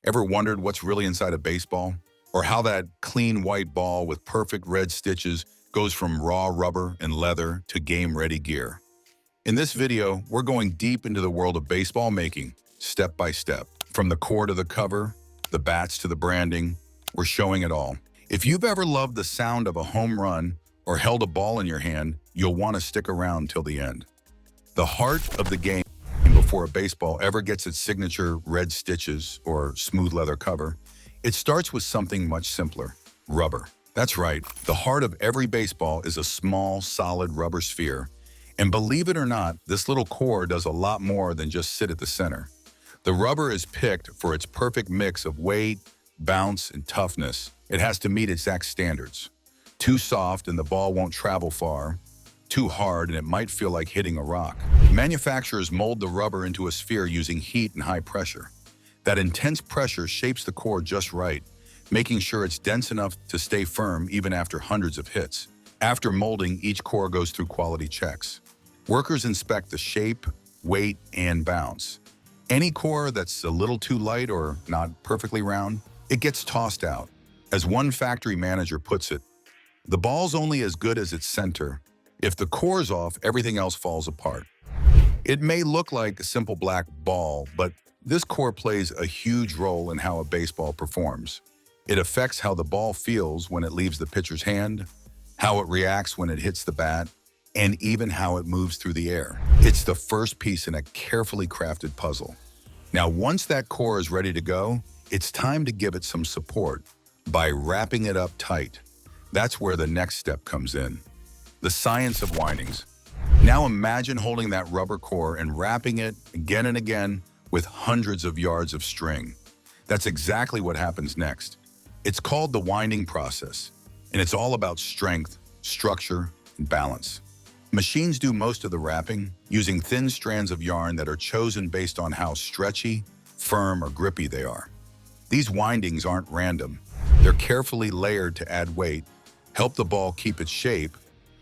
Ever wondered what's really inside a baseball? Or how that clean white ball with perfect red stitches goes from raw rubber and leather to game-ready gear? In this video, we're going deep into the world of baseball making, step by step. From the core to the cover, the bats to the branding, we're showing it all. If you've ever loved the sound of a home run or held a ball in your hand, you'll want to stick around till the end. The heart of the game before a baseball ever gets its signature red stitches or smooth leather cover, it starts with something much simpler: rubber. That's right, the heart of every baseball is a small, solid rubber sphere. And believe it or not, this little core does a lot more than just sit at the center. The rubber is picked for its perfect mix of weight, bounce, and toughness. It has to meet exact standards. Too soft and the ball won't travel far. Too hard and it might feel like hitting a rock. Manufacturers mold the rubber into a sphere using heat and high pressure. That intense pressure shapes the core just right, making sure it's dense enough to stay firm even after hundreds of hits. After molding, each core goes through quality checks. Workers inspect the shape, weight, and bounce. Any core that's a little too light or not perfectly round, it gets tossed out. As one factory manager puts it, the ball's only as good as its center. If the core's off, everything else falls apart. It may look like a simple black ball, but this core plays a huge role in how a baseball performs. It affects how the ball feels when it leaves the pitcher's hand, how it reacts when it hits the bat, and even how it moves through the air. It's the first piece in a carefully crafted puzzle. Now, once that core is ready to go, it's time to give it some support by wrapping it up tight. That's where the next step comes in: the science of windings. Now imagine holding that rubber core and wrapping it again and again with hundreds of yards of string. That's exactly what happens next. It's called the winding process, and it's all about strength, structure, and balance. Machines do most of the wrapping, using thin strands of yarn that are chosen based on how stretchy, firm, or grippy they are. These windings aren't random. They're carefully layered to add weight, help the ball keep its shape,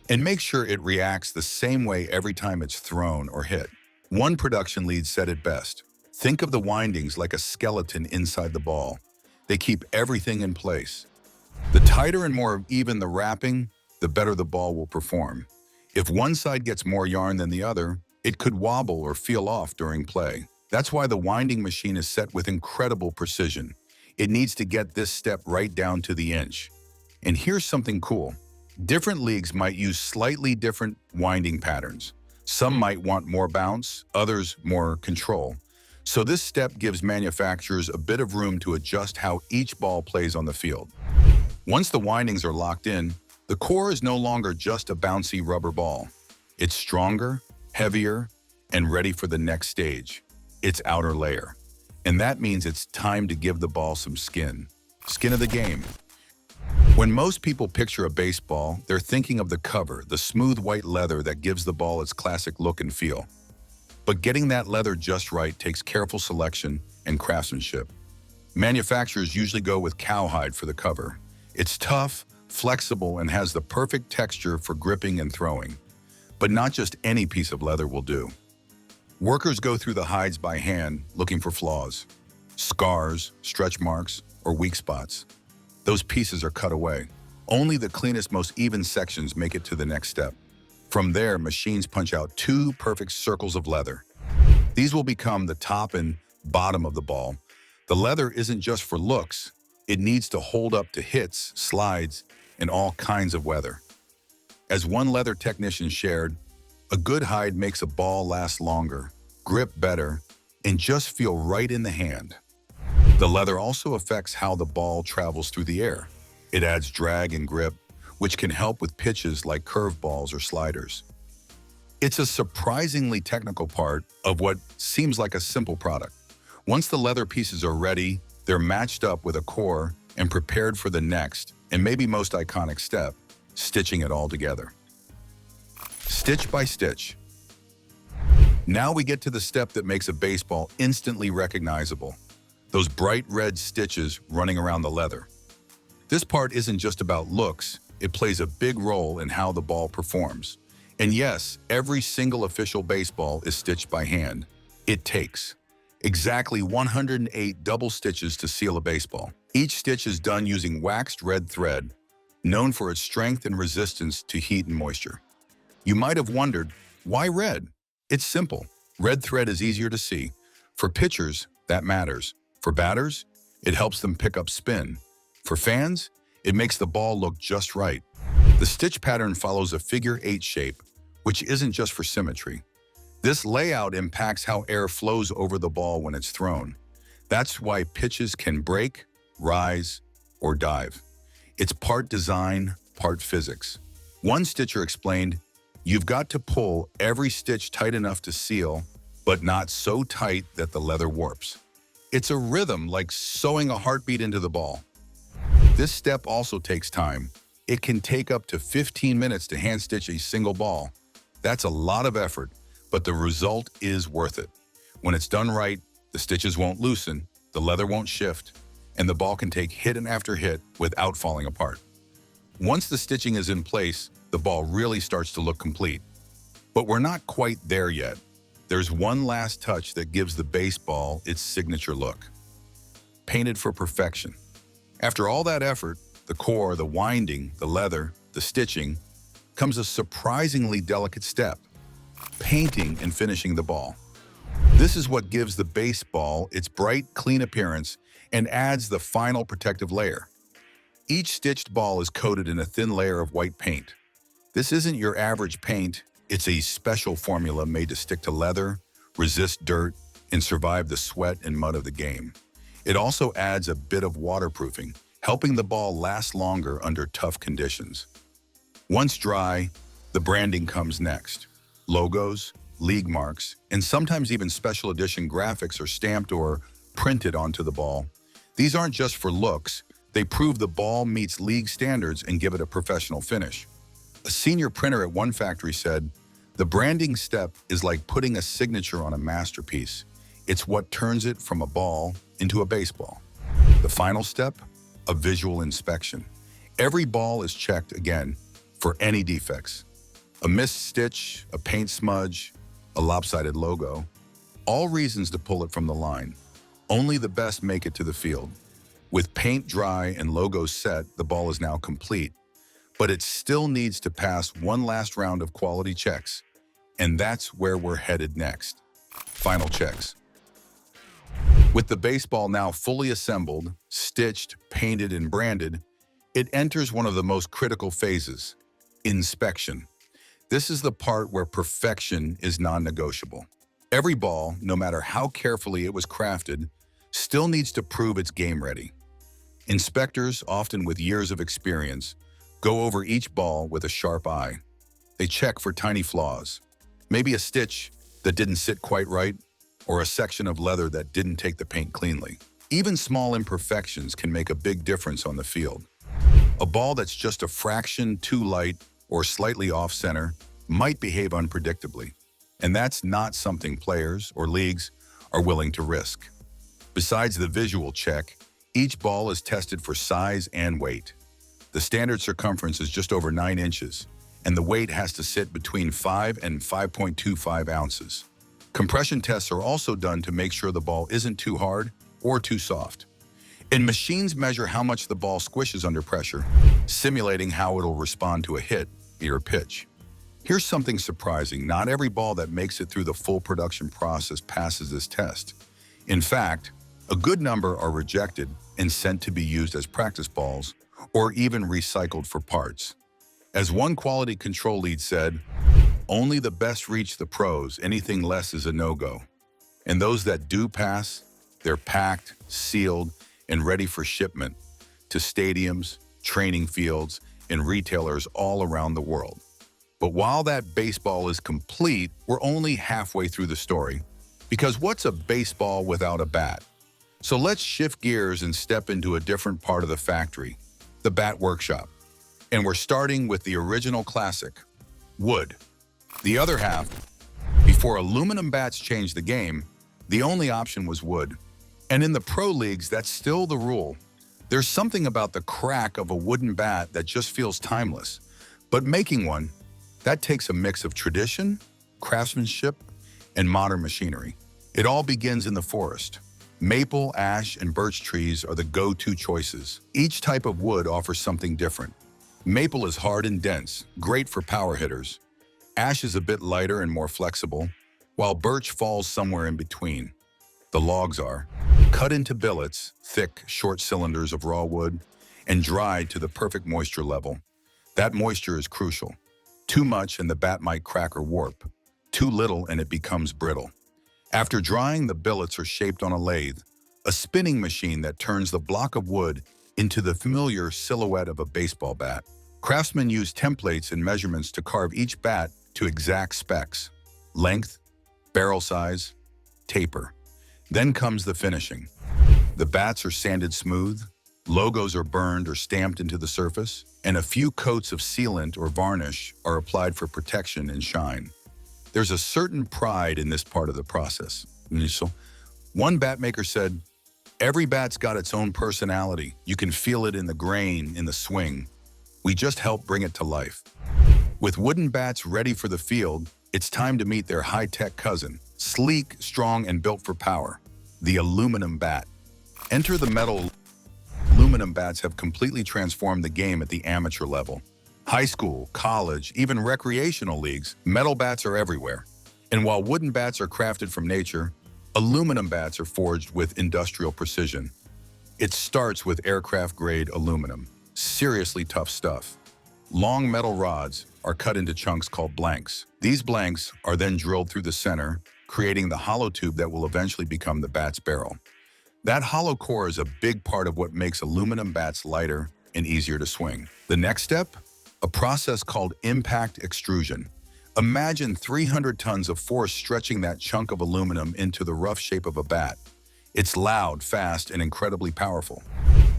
and make sure it reacts the same way every time it's thrown or hit. One production lead said it best: "Think of the windings like a skeleton inside the ball. They keep everything in place. The tighter and more even the wrapping, the better the ball will perform. If one side gets more yarn than the other, it could wobble or feel off during play." That's why the winding machine is set with incredible precision. It needs to get this step right down to the inch. And here's something cool. Different leagues might use slightly different winding patterns. Some might want more bounce, others more control. So this step gives manufacturers a bit of room to adjust how each ball plays on the field. Once the windings are locked in, the core is no longer just a bouncy rubber ball. It's stronger, heavier, and ready for the next stage: its outer layer. And that means it's time to give the ball some skin. Skin of the game. When most people picture a baseball, they're thinking of the cover, the smooth white leather that gives the ball its classic look and feel. But getting that leather just right takes careful selection and craftsmanship. Manufacturers usually go with cowhide for the cover. It's tough, flexible, and has the perfect texture for gripping and throwing. But not just any piece of leather will do. Workers go through the hides by hand, looking for flaws, scars, stretch marks, or weak spots. Those pieces are cut away. Only the cleanest, most even sections make it to the next step. From there, machines punch out two perfect circles of leather. These will become the top and bottom of the ball. The leather isn't just for looks. It needs to hold up to hits, slides, and all kinds of weather. As one leather technician shared, a good hide makes a ball last longer, grip better, and just feel right in the hand. The leather also affects how the ball travels through the air. It adds drag and grip, which can help with pitches like curveballs or sliders. It's a surprisingly technical part of what seems like a simple product. Once the leather pieces are ready, they're matched up with a core and prepared for the next, and maybe most iconic step: stitching it all together. Stitch by stitch. Now we get to the step that makes a baseball instantly recognizable: those bright red stitches running around the leather. This part isn't just about looks, it plays a big role in how the ball performs. And yes, every single official baseball is stitched by hand. It takes. Exactly 108 double stitches to seal a baseball. Each stitch is done using waxed red thread, known for its strength and resistance to heat and moisture. You might have wondered, why red? It's simple. Red thread is easier to see. For pitchers, that matters. For batters, it helps them pick up spin. For fans, it makes the ball look just right. The stitch pattern follows a figure-8 shape, which isn't just for symmetry. This layout impacts how air flows over the ball when it's thrown. That's why pitches can break, rise, or dive. It's part design, part physics. One stitcher explained, "You've got to pull every stitch tight enough to seal, but not so tight that the leather warps. It's a rhythm like sewing a heartbeat into the ball." This step also takes time. It can take up to 15 minutes to hand stitch a single ball. That's a lot of effort, but the result is worth it. When it's done right, the stitches won't loosen, the leather won't shift, and the ball can take hit after hit without falling apart. Once the stitching is in place, the ball really starts to look complete. But we're not quite there yet. There's one last touch that gives the baseball its signature look. Painted for perfection. After all that effort, the core, the winding, the leather, the stitching, comes a surprisingly delicate step: painting and finishing the ball. This is what gives the baseball its bright, clean appearance and adds the final protective layer. Each stitched ball is coated in a thin layer of white paint. This isn't your average paint, it's a special formula made to stick to leather, resist dirt, and survive the sweat and mud of the game. It also adds a bit of waterproofing, helping the ball last longer under tough conditions. Once dry, the branding comes next. Logos, league marks, and sometimes even special edition graphics are stamped or printed onto the ball. These aren't just for looks, they prove the ball meets league standards and give it a professional finish. A senior printer at one factory said, "The branding step is like putting a signature on a masterpiece. It's what turns it from a ball into a baseball." The final step? A visual inspection. Every ball is checked again for any defects. A missed stitch, a paint smudge, a lopsided logo. All reasons to pull it from the line. Only the best make it to the field. With paint dry and logos set, the ball is now complete. But it still needs to pass one last round of quality checks. And that's where we're headed next. Final checks. With the baseball now fully assembled, stitched, painted, and branded, it enters one of the most critical phases: inspection. This is the part where perfection is non-negotiable. Every ball, no matter how carefully it was crafted, still needs to prove it's game ready. Inspectors, often with years of experience, go over each ball with a sharp eye. They check for tiny flaws. Maybe a stitch that didn't sit quite right, or a section of leather that didn't take the paint cleanly. Even small imperfections can make a big difference on the field. A ball that's just a fraction too light or slightly off-center might behave unpredictably, and that's not something players or leagues are willing to risk. Besides the visual check, each ball is tested for size and weight. The standard circumference is just over 9 inches, and the weight has to sit between 5 and 5.25 ounces. Compression tests are also done to make sure the ball isn't too hard or too soft. And machines measure how much the ball squishes under pressure, simulating how it'll respond to a hit or pitch. Here's something surprising: not every ball that makes it through the full production process passes this test. In fact, a good number are rejected and sent to be used as practice balls or even recycled for parts. As one quality control lead said, "Only the best reach the pros, anything less is a no-go." And those that do pass, they're packed, sealed, and ready for shipment to stadiums, training fields, and retailers all around the world. But while that baseball is complete, we're only halfway through the story. Because what's a baseball without a bat? So let's shift gears and step into a different part of the factory, the bat workshop. And we're starting with the original classic, wood. The other half, before aluminum bats changed the game, the only option was wood. And in the pro leagues, that's still the rule. There's something about the crack of a wooden bat that just feels timeless. But making one, that takes a mix of tradition, craftsmanship, and modern machinery. It all begins in the forest. Maple, ash, and birch trees are the go-to choices. Each type of wood offers something different. Maple is hard and dense, great for power hitters. Ash is a bit lighter and more flexible, while birch falls somewhere in between. The logs are cut into billets, thick, short cylinders of raw wood, and dried to the perfect moisture level. That moisture is crucial. Too much and the bat might crack or warp. Too little and it becomes brittle. After drying, the billets are shaped on a lathe, a spinning machine that turns the block of wood into the familiar silhouette of a baseball bat. Craftsmen use templates and measurements to carve each bat to exact specs: length, barrel size, taper. Then comes the finishing. The bats are sanded smooth, logos are burned or stamped into the surface, and a few coats of sealant or varnish are applied for protection and shine. There's a certain pride in this part of the process. So, one bat maker said, "Every bat's got its own personality. You can feel it in the grain, in the swing. We just help bring it to life." With wooden bats ready for the field, it's time to meet their high-tech cousin, sleek, strong, and built for power, the aluminum bat. Enter the metal. Aluminum bats have completely transformed the game at the amateur level. High school, college, even recreational leagues, metal bats are everywhere. And while wooden bats are crafted from nature, aluminum bats are forged with industrial precision. It starts with aircraft-grade aluminum, seriously tough stuff. Long metal rods are cut into chunks called blanks. These blanks are then drilled through the center, creating the hollow tube that will eventually become the bat's barrel. That hollow core is a big part of what makes aluminum bats lighter and easier to swing. The next step? A process called impact extrusion. Imagine 300 tons of force stretching that chunk of aluminum into the rough shape of a bat. It's loud, fast, and incredibly powerful.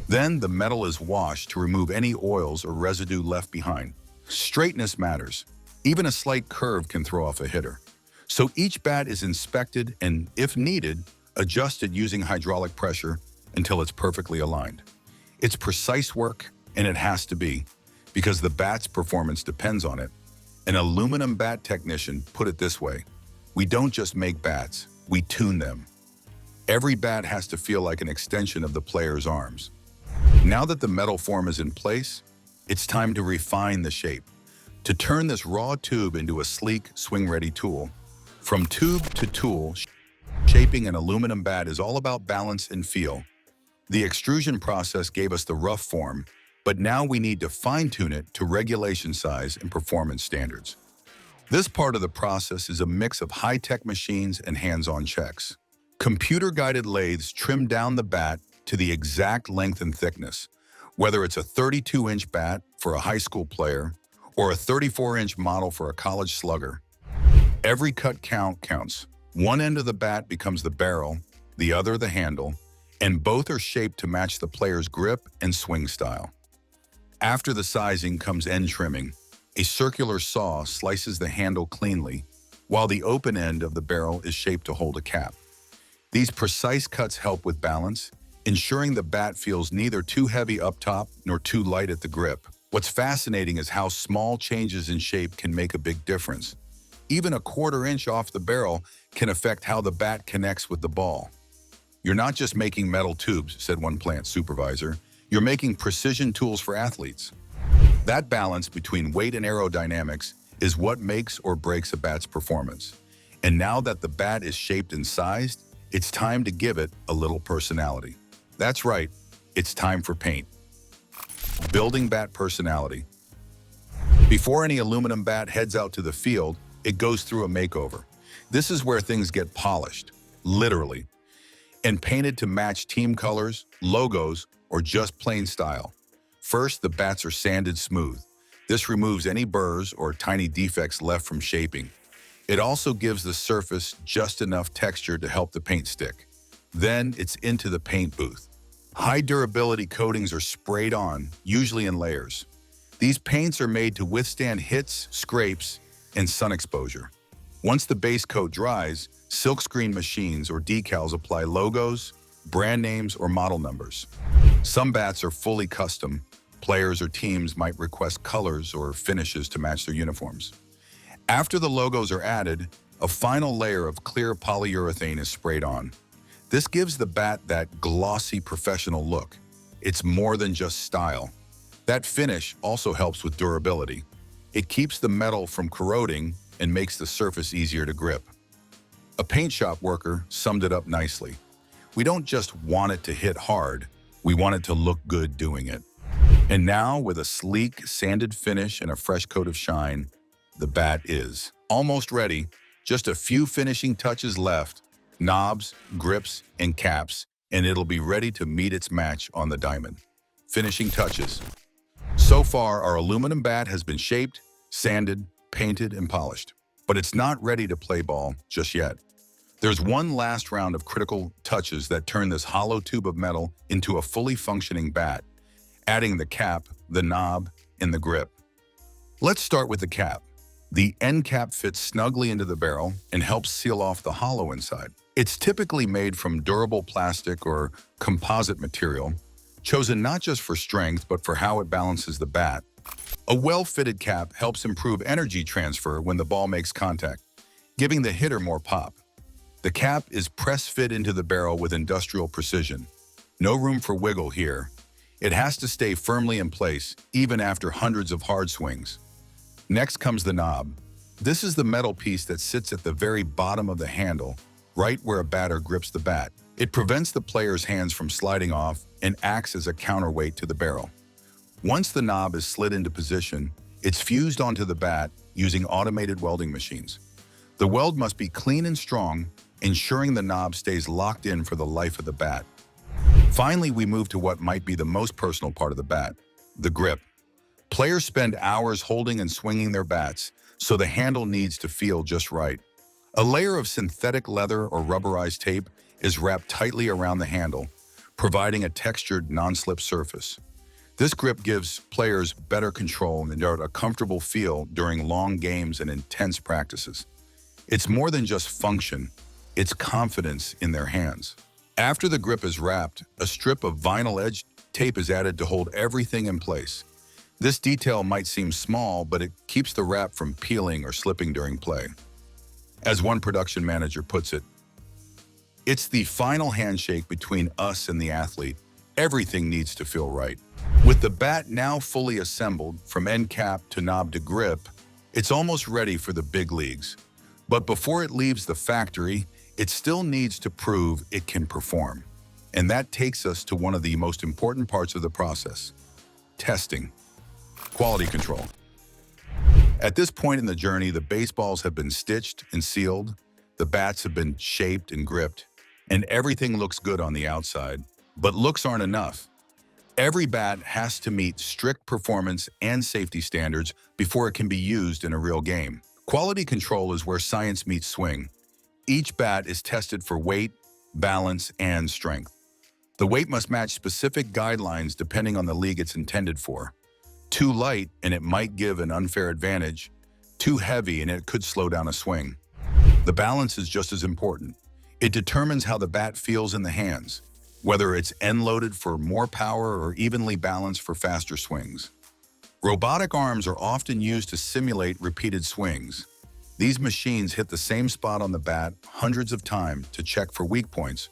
Then the metal is washed to remove any oils or residue left behind. Straightness matters. Even a slight curve can throw off a hitter. So each bat is inspected and, if needed, adjusted using hydraulic pressure until it's perfectly aligned. It's precise work, and it has to be, because the bat's performance depends on it. An aluminum bat technician put it this way: "We don't just make bats, we tune them." Every bat has to feel like an extension of the player's arms. Now that the metal form is in place, it's time to refine the shape, to turn this raw tube into a sleek, swing-ready tool. From tube to tool, shaping an aluminum bat is all about balance and feel. The extrusion process gave us the rough form, but now we need to fine-tune it to regulation size and performance standards. This part of the process is a mix of high-tech machines and hands-on checks. Computer-guided lathes trim down the bat to the exact length and thickness, whether it's a 32-inch bat for a high school player or a 34-inch model for a college slugger. Every cut counts. One end of the bat becomes the barrel, the other the handle, and both are shaped to match the player's grip and swing style. After the sizing comes end trimming. A circular saw slices the handle cleanly, while the open end of the barrel is shaped to hold a cap. These precise cuts help with balance, ensuring the bat feels neither too heavy up top nor too light at the grip. What's fascinating is how small changes in shape can make a big difference. Even a quarter inch off the barrel can affect how the bat connects with the ball. "You're not just making metal tubes," said one plant supervisor. "You're making precision tools for athletes." That balance between weight and aerodynamics is what makes or breaks a bat's performance. And now that the bat is shaped and sized, it's time to give it a little personality. That's right, it's time for paint. Building bat personality. Before any aluminum bat heads out to the field, it goes through a makeover. This is where things get polished, literally, and painted to match team colors, logos, or just plain style. First, the bats are sanded smooth. This removes any burrs or tiny defects left from shaping. It also gives the surface just enough texture to help the paint stick. Then it's into the paint booth. High durability coatings are sprayed on, usually in layers. These paints are made to withstand hits, scrapes, and sun exposure. Once the base coat dries, silkscreen machines or decals apply logos, brand names, or model numbers. Some bats are fully custom. Players or teams might request colors or finishes to match their uniforms. After the logos are added, a final layer of clear polyurethane is sprayed on. This gives the bat that glossy professional look. It's more than just style. That finish also helps with durability. It keeps the metal from corroding and makes the surface easier to grip. A paint shop worker summed it up nicely. We don't just want it to hit hard, we want it to look good doing it. And now, with a sleek, sanded finish and a fresh coat of shine, the bat is almost ready. Just a few finishing touches left, knobs, grips, and caps, and it'll be ready to meet its match on the diamond. Finishing touches. So far, our aluminum bat has been shaped, sanded, painted, and polished. But it's not ready to play ball just yet. There's one last round of critical touches that turn this hollow tube of metal into a fully functioning bat, adding the cap, the knob, and the grip. Let's start with the cap. The end cap fits snugly into the barrel and helps seal off the hollow inside. It's typically made from durable plastic or composite material, chosen not just for strength, but for how it balances the bat. A well-fitted cap helps improve energy transfer when the ball makes contact, giving the hitter more pop. The cap is press-fit into the barrel with industrial precision. No room for wiggle here. It has to stay firmly in place, even after hundreds of hard swings. Next comes the knob. This is the metal piece that sits at the very bottom of the handle, right where a batter grips the bat. It prevents the player's hands from sliding off and acts as a counterweight to the barrel. Once the knob is slid into position, it's fused onto the bat using automated welding machines. The weld must be clean and strong, ensuring the knob stays locked in for the life of the bat. Finally, we move to what might be the most personal part of the bat, the grip. Players spend hours holding and swinging their bats, so the handle needs to feel just right. A layer of synthetic leather or rubberized tape is wrapped tightly around the handle, providing a textured, non-slip surface. This grip gives players better control and a comfortable feel during long games and intense practices. It's more than just function, it's confidence in their hands. After the grip is wrapped, a strip of vinyl edge tape is added to hold everything in place. This detail might seem small, but it keeps the wrap from peeling or slipping during play. As one production manager puts it, it's the final handshake between us and the athlete. Everything needs to feel right. With the bat now fully assembled, from end cap to knob to grip, it's almost ready for the big leagues. But before it leaves the factory, it still needs to prove it can perform. And that takes us to one of the most important parts of the process: testing. Quality control. At this point in the journey, the baseballs have been stitched and sealed, the bats have been shaped and gripped, and everything looks good on the outside. But looks aren't enough. Every bat has to meet strict performance and safety standards before it can be used in a real game. Quality control is where science meets swing. Each bat is tested for weight, balance, and strength. The weight must match specific guidelines depending on the league it's intended for. Too light, and it might give an unfair advantage. Too heavy, and it could slow down a swing. The balance is just as important. It determines how the bat feels in the hands, whether it's end-loaded for more power or evenly balanced for faster swings. Robotic arms are often used to simulate repeated swings. These machines hit the same spot on the bat hundreds of times to check for weak points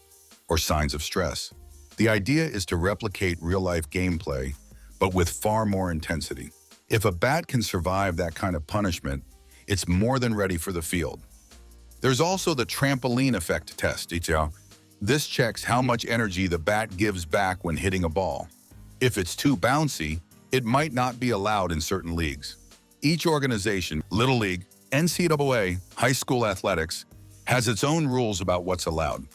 or signs of stress. The idea is to replicate real-life gameplay, but with far more intensity. If a bat can survive that kind of punishment, it's more than ready for the field. There's also the trampoline effect test. This checks how much energy the bat gives back when hitting a ball. If it's too bouncy, it might not be allowed in certain leagues. Each organization, Little League, NCAA, high school athletics, has its own rules about what's allowed.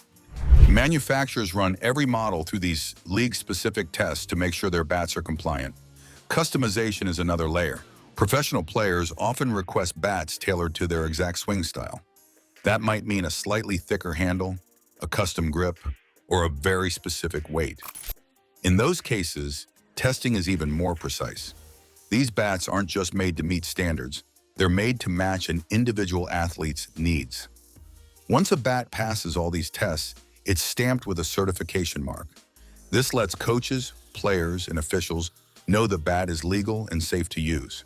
Manufacturers run every model through these league-specific tests to make sure their bats are compliant. Customization is another layer. Professional players often request bats tailored to their exact swing style. That might mean a slightly thicker handle, a custom grip, or a very specific weight. In those cases, testing is even more precise. These bats aren't just made to meet standards, they're made to match an individual athlete's needs. Once a bat passes all these tests, it's stamped with a certification mark. This lets coaches, players, and officials know the bat is legal and safe to use.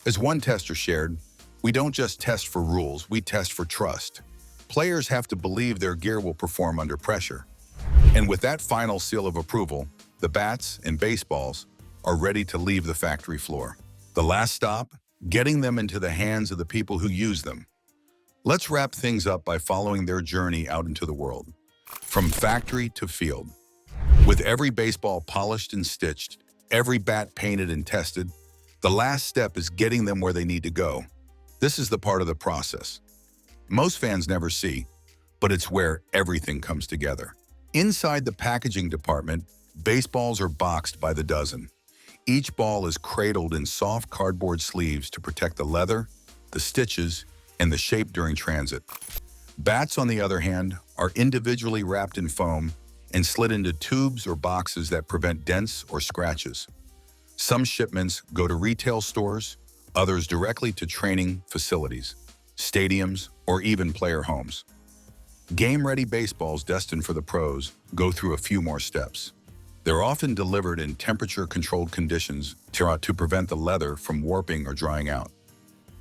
As one tester shared, We don't just test for rules, we test for trust. Players have to believe their gear will perform under pressure. And with that final seal of approval, the bats and baseballs are ready to leave the factory floor. The last stop, getting them into the hands of the people who use them. Let's wrap things up by following their journey out into the world. From factory to field. With every baseball polished and stitched, every bat painted and tested, the last step is getting them where they need to go. This is the part of the process most fans never see, but it's where everything comes together. Inside the packaging department, baseballs are boxed by the dozen. Each ball is cradled in soft cardboard sleeves to protect the leather, the stitches, and the shape during transit. Bats, on the other hand, are individually wrapped in foam and slid into tubes or boxes that prevent dents or scratches. Some shipments go to retail stores, others directly to training facilities, stadiums, or even player homes. Game-ready baseballs destined for the pros go through a few more steps. They're often delivered in temperature-controlled conditions to prevent the leather from warping or drying out.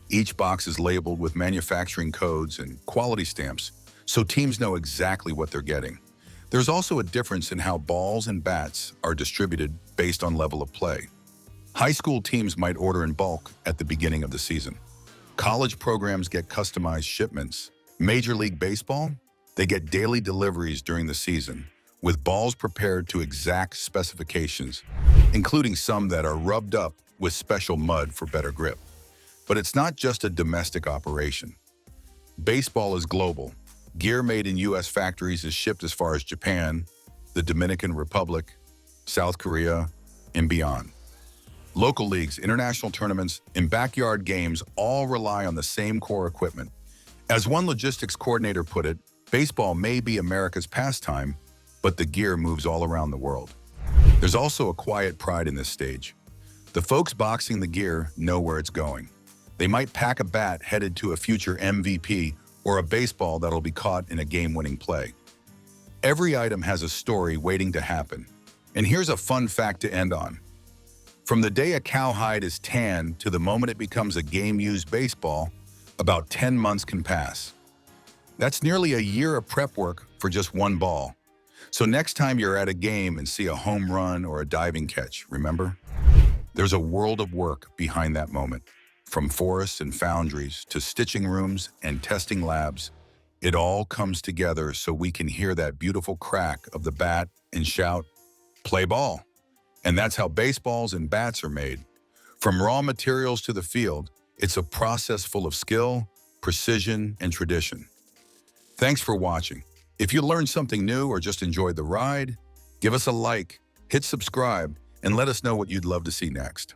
Each box is labeled with manufacturing codes and quality stamps, so teams know exactly what they're getting. There's also a difference in how balls and bats are distributed based on level of play. High school teams might order in bulk at the beginning of the season. College programs get customized shipments. Major League Baseball, they get daily deliveries during the season, with balls prepared to exact specifications, including some that are rubbed up with special mud for better grip. But it's not just a domestic operation. Baseball is global. Gear made in U.S. factories is shipped as far as Japan, the Dominican Republic, South Korea, and beyond. Local leagues, international tournaments, and backyard games all rely on the same core equipment. As one logistics coordinator put it, baseball may be America's pastime, but the gear moves all around the world. There's also a quiet pride in this stage. The folks boxing the gear know where it's going. They might pack a bat headed to a future MVP or a baseball that'll be caught in a game-winning play. Every item has a story waiting to happen. And here's a fun fact to end on. From the day a cowhide is tanned to the moment it becomes a game-used baseball, about 10 months can pass. That's nearly a year of prep work for just one ball. So next time you're at a game and see a home run or a diving catch, remember? There's a world of work behind that moment. From forests and foundries to stitching rooms and testing labs, it all comes together so we can hear that beautiful crack of the bat and shout, "Play ball." And that's how baseballs and bats are made. From raw materials to the field, it's a process full of skill, precision, and tradition. Thanks for watching. If you learned something new or just enjoyed the ride, give us a like, hit subscribe, and let us know what you'd love to see next.